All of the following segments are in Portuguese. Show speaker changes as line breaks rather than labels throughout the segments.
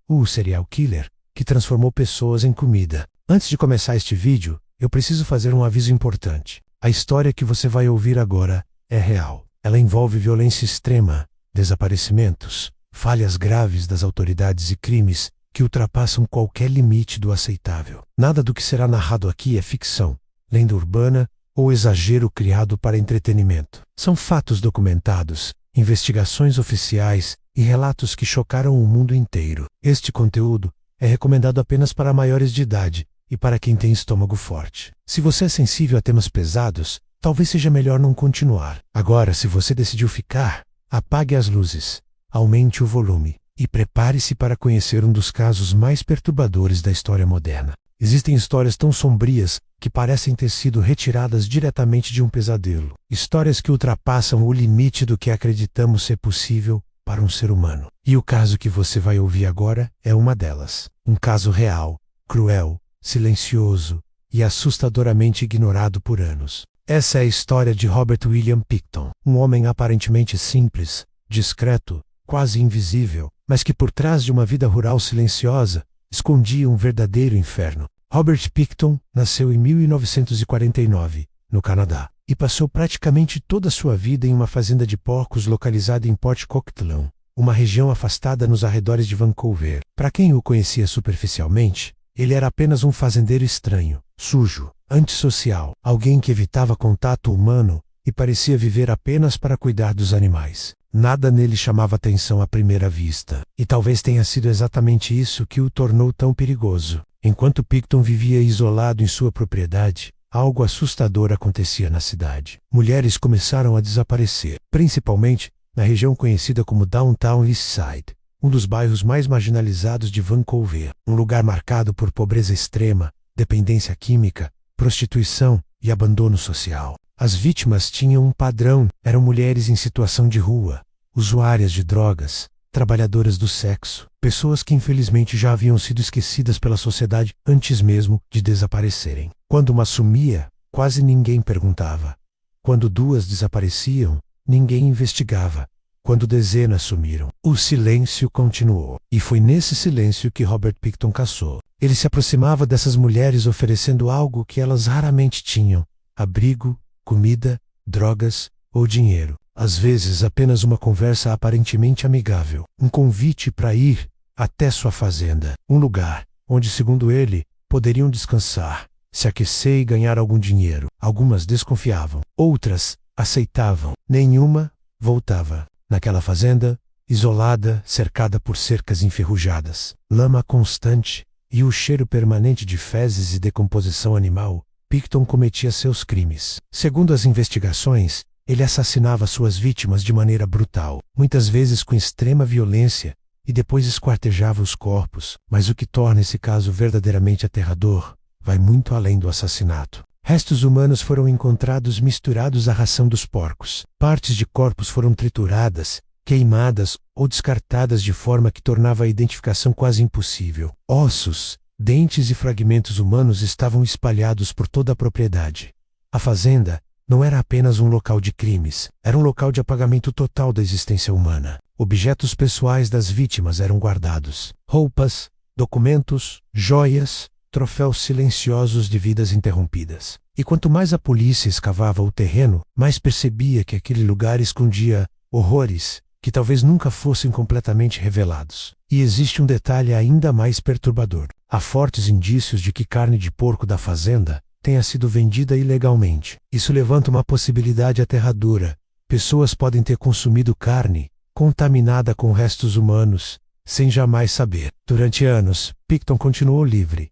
o serial killer, que transformou pessoas em comida. Antes de começar este vídeo, eu preciso fazer um aviso importante. A história que você vai ouvir agora é real. Ela envolve violência extrema, desaparecimentos, falhas graves das autoridades e crimes que ultrapassam qualquer limite do aceitável. Nada do que será narrado aqui é ficção, lenda urbana ou exagero criado para entretenimento. São fatos documentados, investigações oficiais e relatos que chocaram o mundo inteiro. Este conteúdo é recomendado apenas para maiores de idade e para quem tem estômago forte. Se você é sensível a temas pesados, talvez seja melhor não continuar. Agora, se você decidiu ficar, apague as luzes, aumente o volume e prepare-se para conhecer um dos casos mais perturbadores da história moderna. Existem histórias tão sombrias que parecem ter sido retiradas diretamente de um pesadelo. Histórias que ultrapassam o limite do que acreditamos ser possível para um ser humano. E o caso que você vai ouvir agora é uma delas. Um caso real, cruel, silencioso e assustadoramente ignorado por anos. Essa é a história de Robert William Pickton, um homem aparentemente simples, discreto, quase invisível, mas que por trás de uma vida rural silenciosa, escondia um verdadeiro inferno. Robert Pickton nasceu em 1949, no Canadá, e passou praticamente toda a sua vida em uma fazenda de porcos localizada em Port Coquitlam, uma região afastada nos arredores de Vancouver. Para quem o conhecia superficialmente, ele era apenas um fazendeiro estranho, sujo, antissocial, alguém que evitava contato humano e parecia viver apenas para cuidar dos animais. Nada nele chamava atenção à primeira vista, e talvez tenha sido exatamente isso que o tornou tão perigoso. Enquanto Pickton vivia isolado em sua propriedade, algo assustador acontecia na cidade. Mulheres começaram a desaparecer, principalmente na região conhecida como Downtown Eastside, um dos bairros mais marginalizados de Vancouver, um lugar marcado por pobreza extrema, dependência química, prostituição e abandono social. As vítimas tinham um padrão, eram mulheres em situação de rua, usuárias de drogas, trabalhadoras do sexo, pessoas que infelizmente já haviam sido esquecidas pela sociedade antes mesmo de desaparecerem. Quando uma sumia, quase ninguém perguntava. Quando duas desapareciam, ninguém investigava. Quando dezenas sumiram, o silêncio continuou. E foi nesse silêncio que Robert Pickton caçou. Ele se aproximava dessas mulheres oferecendo algo que elas raramente tinham: abrigo, comida, drogas ou dinheiro. Às vezes apenas uma conversa aparentemente amigável, um convite para ir até sua fazenda, um lugar onde, segundo ele, poderiam descansar, se aquecer e ganhar algum dinheiro. Algumas desconfiavam, outras aceitavam, nenhuma voltava. Naquela fazenda, isolada, cercada por cercas enferrujadas, lama constante e o cheiro permanente de fezes e decomposição animal, Pickton cometia seus crimes. Segundo as investigações, ele assassinava suas vítimas de maneira brutal, muitas vezes com extrema violência, e depois esquartejava os corpos. Mas o que torna esse caso verdadeiramente aterrador vai muito além do assassinato. Restos humanos foram encontrados misturados à ração dos porcos. Partes de corpos foram trituradas, queimadas ou descartadas de forma que tornava a identificação quase impossível. Ossos, dentes e fragmentos humanos estavam espalhados por toda a propriedade. A fazenda não era apenas um local de crimes, era um local de apagamento total da existência humana. Objetos pessoais das vítimas eram guardados: roupas, documentos, joias, troféus silenciosos de vidas interrompidas. E quanto mais a polícia escavava o terreno, mais percebia que aquele lugar escondia horrores que talvez nunca fossem completamente revelados. E existe um detalhe ainda mais perturbador. Há fortes indícios de que carne de porco da fazenda tenha sido vendida ilegalmente. Isso levanta uma possibilidade aterradora. Pessoas podem ter consumido carne contaminada com restos humanos, sem jamais saber. Durante anos, Pickton continuou livre.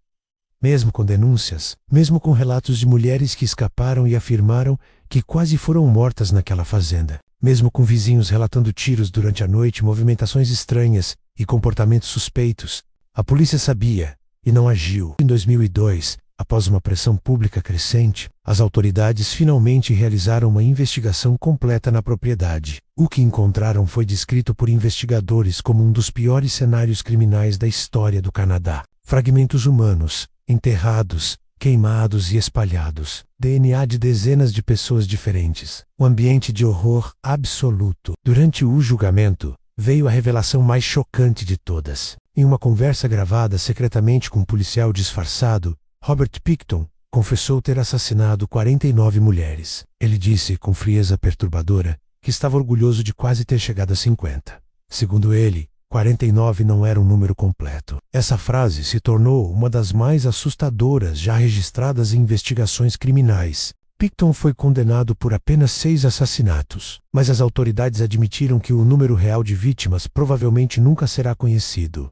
Mesmo com denúncias, mesmo com relatos de mulheres que escaparam e afirmaram que quase foram mortas naquela fazenda. Mesmo com vizinhos relatando tiros durante a noite, movimentações estranhas e comportamentos suspeitos, a polícia sabia e não agiu. Em 2002, após uma pressão pública crescente, as autoridades finalmente realizaram uma investigação completa na propriedade. O que encontraram foi descrito por investigadores como um dos piores cenários criminais da história do Canadá. Fragmentos humanos, enterrados, queimados e espalhados. DNA de dezenas de pessoas diferentes. Um ambiente de horror absoluto. Durante o julgamento, veio a revelação mais chocante de todas. Em uma conversa gravada secretamente com um policial disfarçado, Robert Pickton confessou ter assassinado 49 mulheres. Ele disse, com frieza perturbadora, que estava orgulhoso de quase ter chegado a 50. Segundo ele, 49 não era um número completo. Essa frase se tornou uma das mais assustadoras já registradas em investigações criminais. Pickton foi condenado por apenas 6 assassinatos, mas as autoridades admitiram que o número real de vítimas provavelmente nunca será conhecido.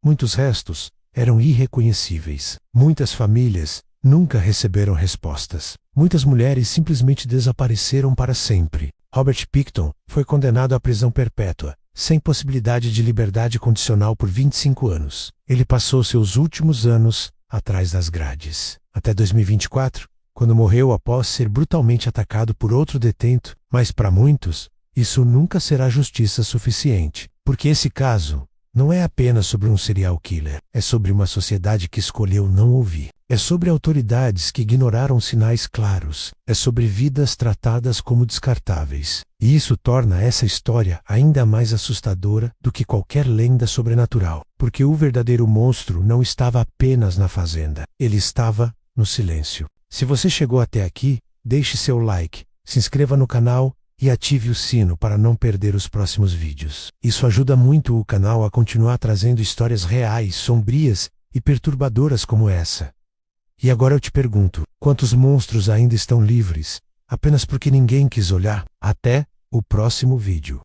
Muitos restos eram irreconhecíveis. Muitas famílias nunca receberam respostas. Muitas mulheres simplesmente desapareceram para sempre. Robert Pickton foi condenado à prisão perpétua, sem possibilidade de liberdade condicional por 25 anos. Ele passou seus últimos anos atrás das grades. Até 2024, quando morreu após ser brutalmente atacado por outro detento, mas para muitos, isso nunca será justiça suficiente, porque esse caso não é apenas sobre um serial killer, é sobre uma sociedade que escolheu não ouvir. É sobre autoridades que ignoraram sinais claros. É sobre vidas tratadas como descartáveis. E isso torna essa história ainda mais assustadora do que qualquer lenda sobrenatural. Porque o verdadeiro monstro não estava apenas na fazenda. Ele estava no silêncio. Se você chegou até aqui, deixe seu like, se inscreva no canal e ative o sino para não perder os próximos vídeos. Isso ajuda muito o canal a continuar trazendo histórias reais, sombrias e perturbadoras como essa. E agora eu te pergunto, quantos monstros ainda estão livres, apenas porque ninguém quis olhar? Até o próximo vídeo.